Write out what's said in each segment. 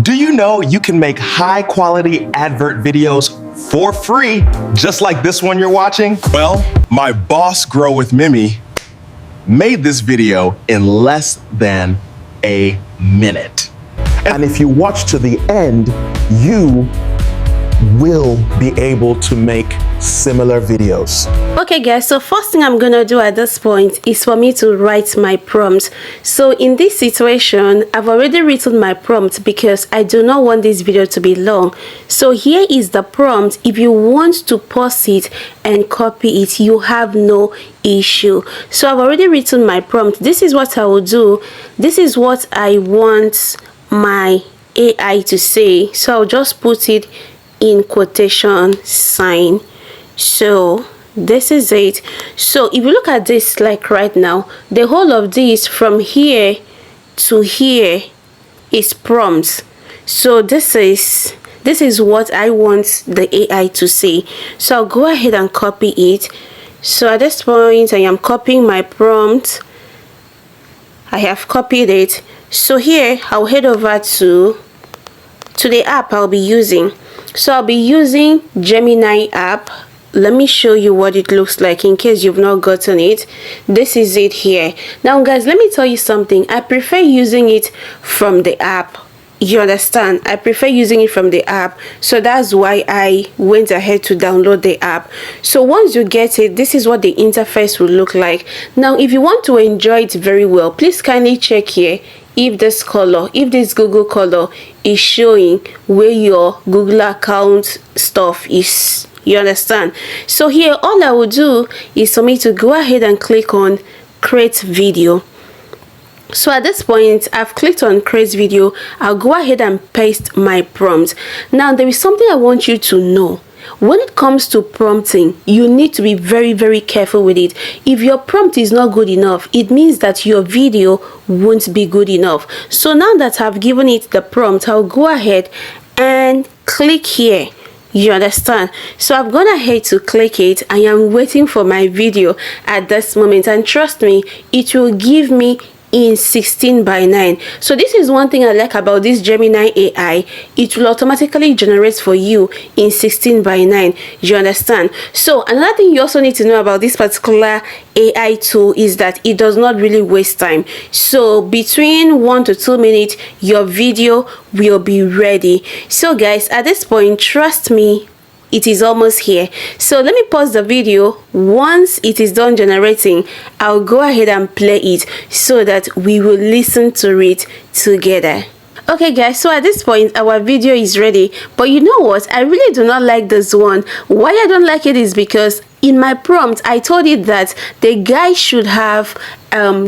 Do you know you can make high quality advert videos for free, just like this one you're watching? Well, my boss, Grow with Mimi, made this video in less than a minute. And if you watch to the end, you will be able to make similar videos. Okay guys, so first thing I'm gonna do at this point is for me to write my prompt. So in this situation, I've already written my prompt because I do not want this video to be long. So here is the prompt. If you want to pause it and copy it, you have no issue. So I've already written my prompt. This is what I will do. This is what I want my AI to say. So I'll just put it in quotation sign. So this is it. So if you look at this, like right now, the whole of this from here to here is prompts. So this is what I want the AI to say. So I'll go ahead and copy it. So at this point I am copying my prompt. I have copied it. So here I'll head over to the app I'll be using. So I'll be using Gemini app. Let me show you what it looks like in case you've not gotten it. This is it here. Now guys, let me tell you something. I prefer using it from the app. You understand? I prefer using it from the app. So that's why I went ahead to download the app. So once you get it, this is what the interface will look like. Now if you want to enjoy it very well, please kindly check here if this color, if this Google color is showing where your Google account stuff is. You understand? So here all I will do is for me to go ahead and click on create video. So at this point I've clicked on create video. I'll go ahead and paste my prompt. Now there is something I want you to know. When it comes to prompting, you need to be very careful with it. If your prompt is not good enough, it means that your video won't be good enough. So now that I've given it the prompt, I'll go ahead and click here. You understand? So I've gone ahead to click it. I am waiting for my video at this moment, and trust me, it will give me in 16:9. So this is one thing I like about this Gemini AI. It will automatically generate for you in 16:9. You understand? So another thing you also need to know about this particular AI tool is that it does not really waste time. So between 1 to 2 minutes your video will be ready. So guys, at this point, trust me, it is almost here. So let me pause the video. Once it is done generating, I'll go ahead and play it so that we will listen to it together. Okay guys, so at this point our video is ready, but you know what, I really do not like this one. Why I don't like it is because in my prompt I told it that the guy should have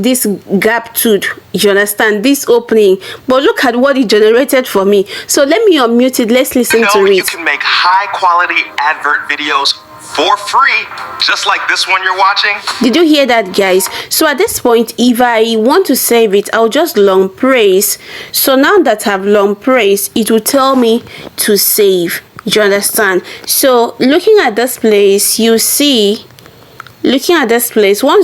this gap tooth, you understand, this opening, but look at what it generated for me. So let me unmute it. Let's listen to it. You can make high quality advert videos for free, just like this one you're watching. Did you hear that, guys? So at this point, if I want to save it, I'll just long press. So now that I've long pressed, it will tell me to save. You understand? So looking at this place, you see, once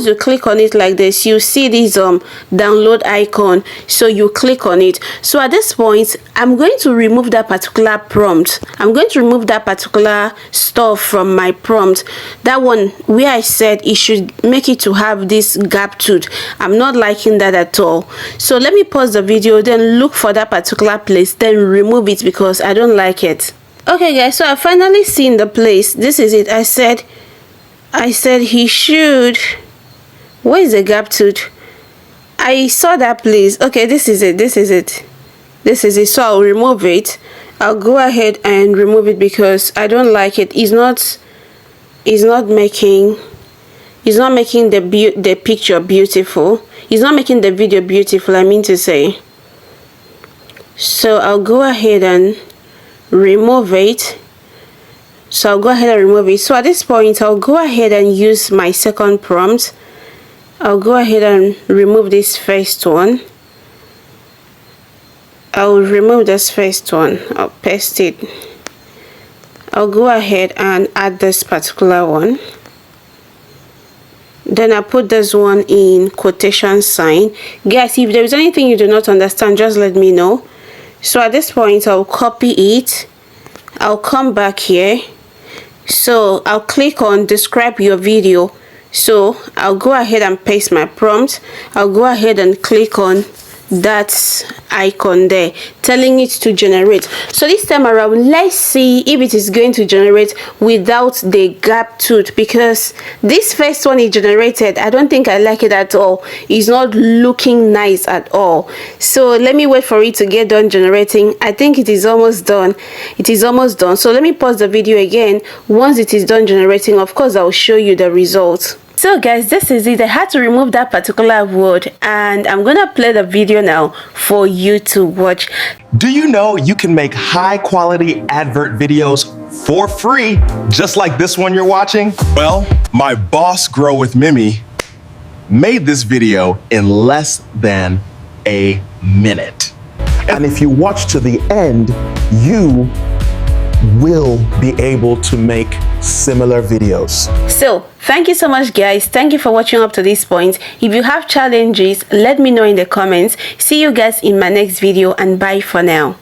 you click on it like this, you see this download icon. So you click on it. So at this point I'm going to remove that particular prompt. I'm going to remove that particular stuff from my prompt, that one where I said it should make it to have this gap tooth. I'm not liking that at all. So let me pause the video, then look for that particular place, then remove it because I don't like it. Okay guys, so I finally seen the place. This is it. I said he should. Where is the gap tooth? I saw that place. Okay, this is it. So I'll remove it. I'll go ahead and remove it because I don't like it. It's not making the picture beautiful. It's not making the video beautiful, I mean to say. So I'll go ahead and remove it. So at this point I'll go ahead and use my second prompt. I'll go ahead and remove this first one. I'll remove this first one. I'll paste it. I'll go ahead and add this particular one. Then I put this one in quotation sign. Guys, if there is anything you do not understand, just let me know. So at this point, I'll copy it. I'll come back here. So I'll click on describe your video. So I'll go ahead and paste my prompt. I'll go ahead and click on that icon there telling it to generate. So this time around, let's see if it is going to generate without the gap tooth, because this first one it generated, I don't think I like it at all. It's not looking nice at all. So let me wait for it to get done generating. I think it is almost done. It is almost done. So let me pause the video again. Once it is done generating, of course I'll show you the results. So guys, this is it. I had to remove that particular word, and I'm gonna play the video now for you to watch. Do you know you can make high quality advert videos for free, just like this one you're watching? Well, my boss Grow with Mimi made this video in less than a minute. And if you watch to the end, you will be able to make similar videos. So thank you so much guys. Thank you for watching up to this point. If you have challenges, let me know in the comments. See you guys in my next video, and bye for now.